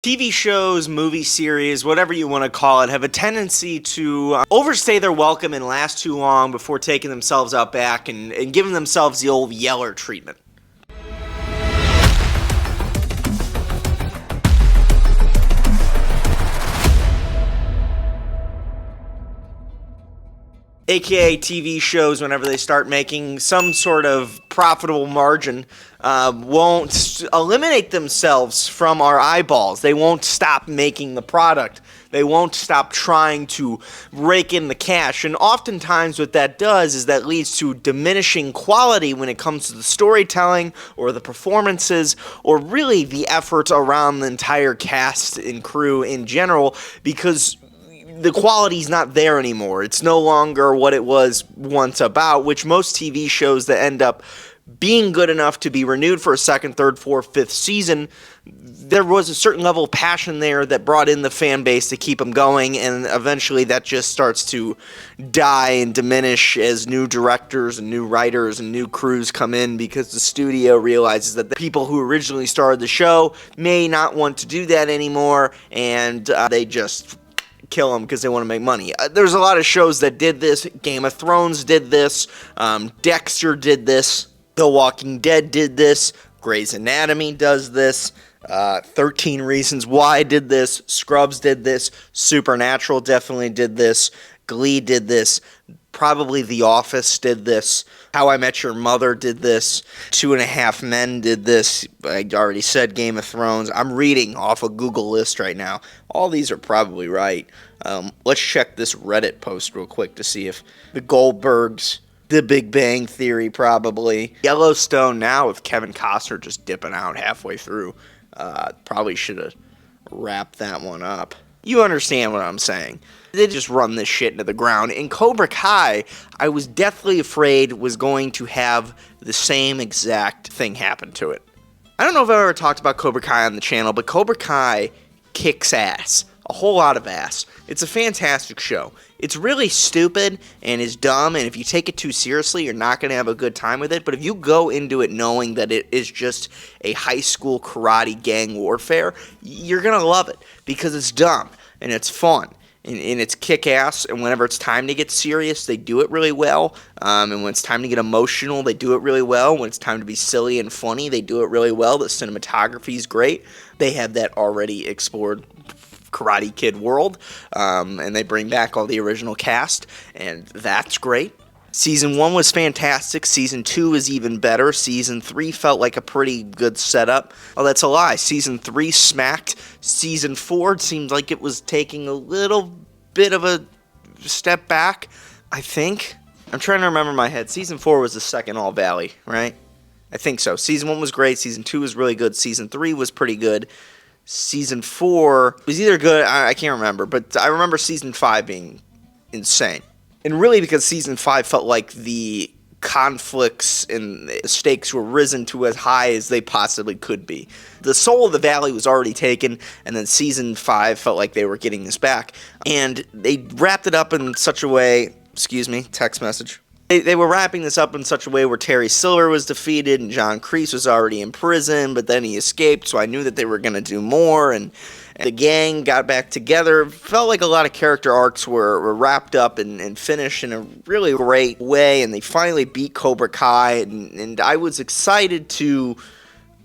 TV shows, movie series, whatever you want to call it, have a tendency to overstay their welcome and last too long before taking themselves out back and giving themselves the old Yeller treatment. AKA TV shows, whenever they start making some sort of profitable margin, won't eliminate themselves from our eyeballs. They won't stop making the product. They won't stop trying to rake in the cash. And oftentimes what that does is that leads to diminishing quality when it comes to the storytelling or the performances or really the effort around the entire cast and crew in general, because the quality's not there anymore. It's no longer what it was once about, which most TV shows that end up being good enough to be renewed for a second, third, fourth, fifth season, there was a certain level of passion there that brought in the fan base to keep them going, and eventually that just starts to die and diminish as new directors and new writers and new crews come in, because the studio realizes that the people who originally started the show may not want to do that anymore, and they just kill them because they want to make money. There's a lot of shows that did this. Game of Thrones did this. Dexter did this. The Walking Dead did this. Grey's Anatomy does this. 13 Reasons Why did this. Scrubs did this. Supernatural definitely did this. Glee did this. Probably The Office did this. How I Met Your Mother did this. 2.5 Men did this. I already said Game of Thrones. I'm reading off a Google list right now. All these are probably right. Let's check this Reddit post real quick to see if the Goldbergs, The Big Bang Theory probably. Yellowstone now with Kevin Costner just dipping out halfway through. Probably should have wrapped that one up. You understand what I'm saying. They just run this shit into the ground. And Cobra Kai, I was deathly afraid was going to have the same exact thing happen to it. I don't know if I've ever talked about Cobra Kai on the channel, but Cobra Kai kicks ass. A whole lot of ass. It's a fantastic show. It's really stupid and is dumb, and if you take it too seriously, you're not going to have a good time with it. But if you go into it knowing that it is just a high school karate gang warfare, you're going to love it because it's dumb and it's fun. And it's kick-ass, and whenever it's time to get serious, they do it really well. And when it's time to get emotional, they do it really well. When it's time to be silly and funny, they do it really well. The cinematography is great. They have that already explored Karate Kid world, and they bring back all the original cast, and that's great. Season 1 was fantastic. Season 2 is even better. Season 3 felt like a pretty good setup. Oh, that's a lie. Season 3 smacked. Season 4 seemed like it was taking a little bit of a step back, I think. I'm trying to remember in my head. Season 4 was the second All Valley, right? I think so. Season 1 was great. Season 2 was really good. Season 3 was pretty good. Season 4 was either good, I can't remember, but I remember Season 5 being insane. And really because Season 5 felt like the conflicts and the stakes were risen to as high as they possibly could be. The soul of the valley was already taken, and then Season 5 felt like they were getting this back. And they wrapped it up in such a way, text message. They were wrapping this up in such a way where Terry Silver was defeated and John Kreese was already in prison, but then he escaped, so I knew that they were going to do more, and the gang got back together. It felt like a lot of character arcs were wrapped up and finished in a really great way, and they finally beat Cobra Kai, and I was excited to,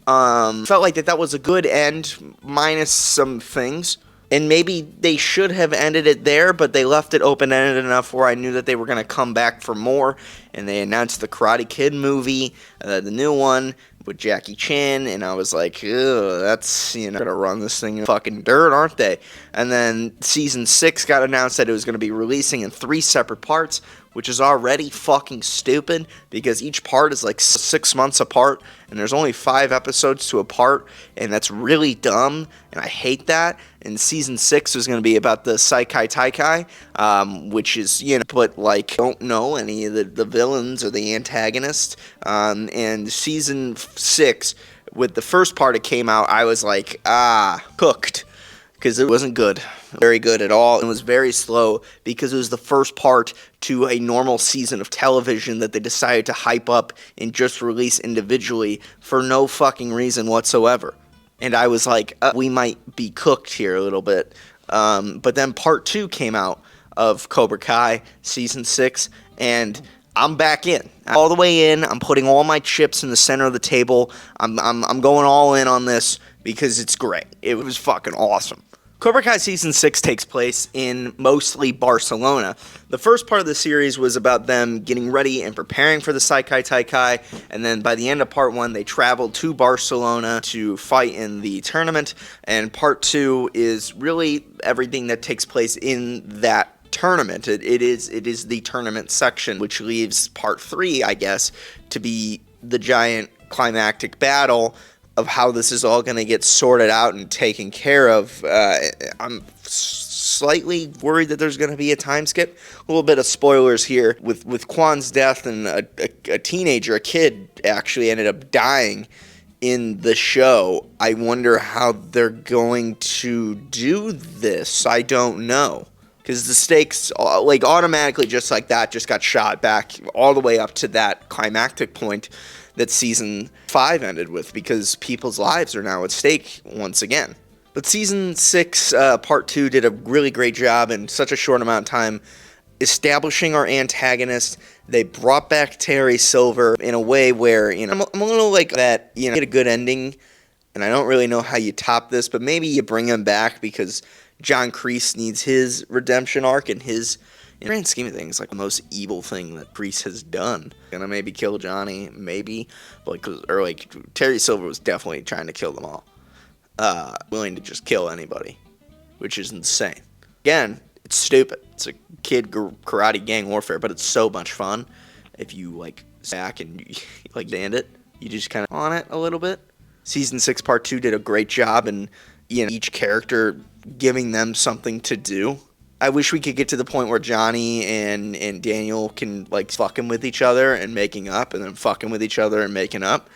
felt like that was a good end, minus some things. And maybe they should have ended it there, but they left it open-ended enough where I knew that they were going to come back for more. And they announced the Karate Kid movie, the new one, with Jackie Chan. And I was like, ugh, that's, going to run this thing in fucking dirt, aren't they? And then Season 6 got announced that it was going to be releasing in 3 separate parts, which is already fucking stupid because each part is like 6 months apart and there's only 5 episodes to a part, and that's really dumb, and I hate that. And Season 6 was going to be about the Seikai Taikai, which is, but like, don't know any of the villains or the antagonists. And Season 6, with the first part it came out, I was like, cooked. Because it wasn't good, very good at all. It was very slow because it was the first part to a normal season of television that they decided to hype up and just release individually for no fucking reason whatsoever. and I was like, we might be cooked here a little bit. But then part 2 came out of Cobra Kai season 6, and I'm back in, all the way in. I'm putting all my chips in the center of the table. I'm going all in on this because it's great. It was fucking awesome. Cobra Kai Season 6 takes place in mostly Barcelona. The first part of the series was about them getting ready and preparing for the Saikai Taikai, and then by the end of Part 1, they traveled to Barcelona to fight in the tournament, and Part 2 is really everything that takes place in that tournament. It is the tournament section, which leaves Part 3, I guess, to be the giant climactic battle of how this is all going to get sorted out and taken care of. I'm slightly worried that there's going to be a time skip. A little bit of spoilers here. With Kwan's death, and a teenager, a kid, actually ended up dying in the show. I wonder how they're going to do this. I don't know. Because the stakes, like, automatically, just like that, just got shot back all the way up to that climactic point that Season 5 ended with, because people's lives are now at stake once again. But Season 6, Part 2, did a really great job in such a short amount of time establishing our antagonist. They brought back Terry Silver in a way where, I'm a little like that, get a good ending, and I don't really know how you top this, but maybe you bring him back because John Kreese needs his redemption arc, and his, in the grand scheme of things, like the most evil thing that Kreese has done. Gonna maybe kill Johnny, maybe, like Terry Silver was definitely trying to kill them all. Willing to just kill anybody, which is insane. Again, it's stupid. It's a kid karate gang warfare, but it's so much fun if you like back and you like stand it. You just kind of on it a little bit. Season 6 Part 2 did a great job in each character giving them something to do. I wish we could get to the point where Johnny and Daniel can like fucking with each other and making up, and then fucking with each other and making up.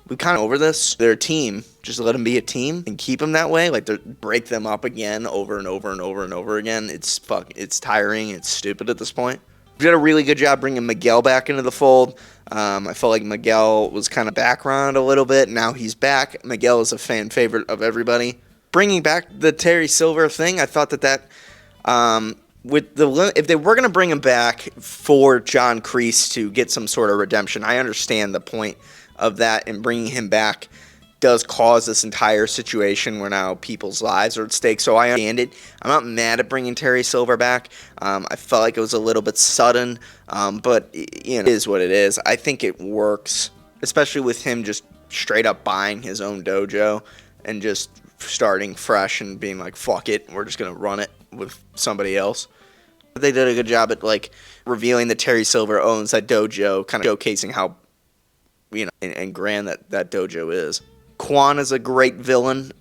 We're kind of over this. They're a team. Just let them be a team and keep them that way. Like, break them up again over and over and over and over again. It's tiring. It's stupid at this point. We did a really good job bringing Miguel back into the fold. I felt like Miguel was kind of background a little bit. Now he's back. Miguel is a fan favorite of everybody. Bringing back the Terry Silver thing, I thought that if they were going to bring him back for John Kreese to get some sort of redemption, I understand the point of that, and bringing him back does cause this entire situation where now people's lives are at stake, so I understand it. I'm not mad at bringing Terry Silver back. I felt like it was a little bit sudden, but it is what it is. I think it works, especially with him just straight up buying his own dojo and just starting fresh and being like, fuck it, we're just going to run it with somebody else. They did a good job at like revealing that Terry Silver owns that dojo, kind of showcasing how and grand that dojo is. Kwan is a great villain.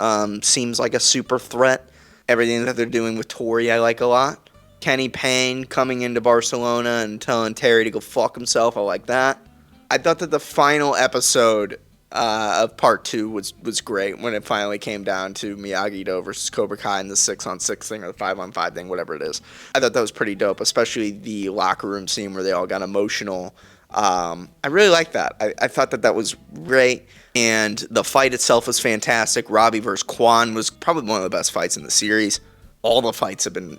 Seems like a super threat. Everything that they're doing with Tori, I like a lot. Kenny Payne coming into Barcelona and telling Terry to go fuck himself, I like that. I thought that the final episode of Part 2 was great when it finally came down to Miyagi-Do versus Cobra Kai in the 6-on-6 thing, or the 5-on-5 thing, whatever it is. I thought that was pretty dope, especially the locker room scene where they all got emotional. I really liked that. I thought that was great, and the fight itself was fantastic. Robbie versus Kwan was probably one of the best fights in the series. All the fights have been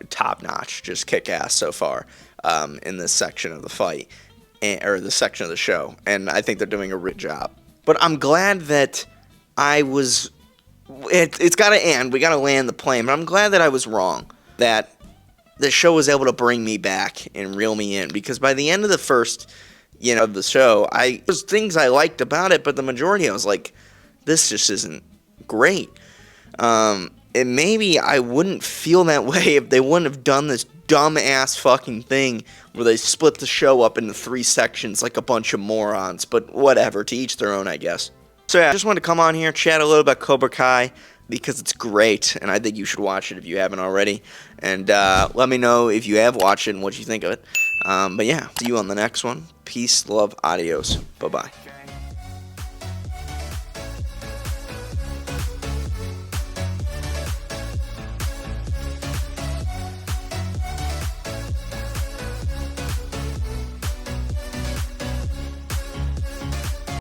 top-notch, just kick-ass so far in this section of the fight, or the section of the show, and I think they're doing a great job. But I'm glad that it's got to end. We got to land the plane, but I'm glad that I was wrong, that the show was able to bring me back and reel me in, because by the end of the first, of the show, there's things I liked about it, but the majority I was like, this just isn't great. And maybe I wouldn't feel that way if they wouldn't have done this dumb-ass fucking thing where they split the show up into 3 sections like a bunch of morons, but whatever, to each their own, I guess. So yeah, I just wanted to come on here, chat a little about Cobra Kai, because it's great, and I think you should watch it if you haven't already. And let me know if you have watched it and what you think of it. But yeah, see you on the next one. Peace, love, adios. Bye-bye.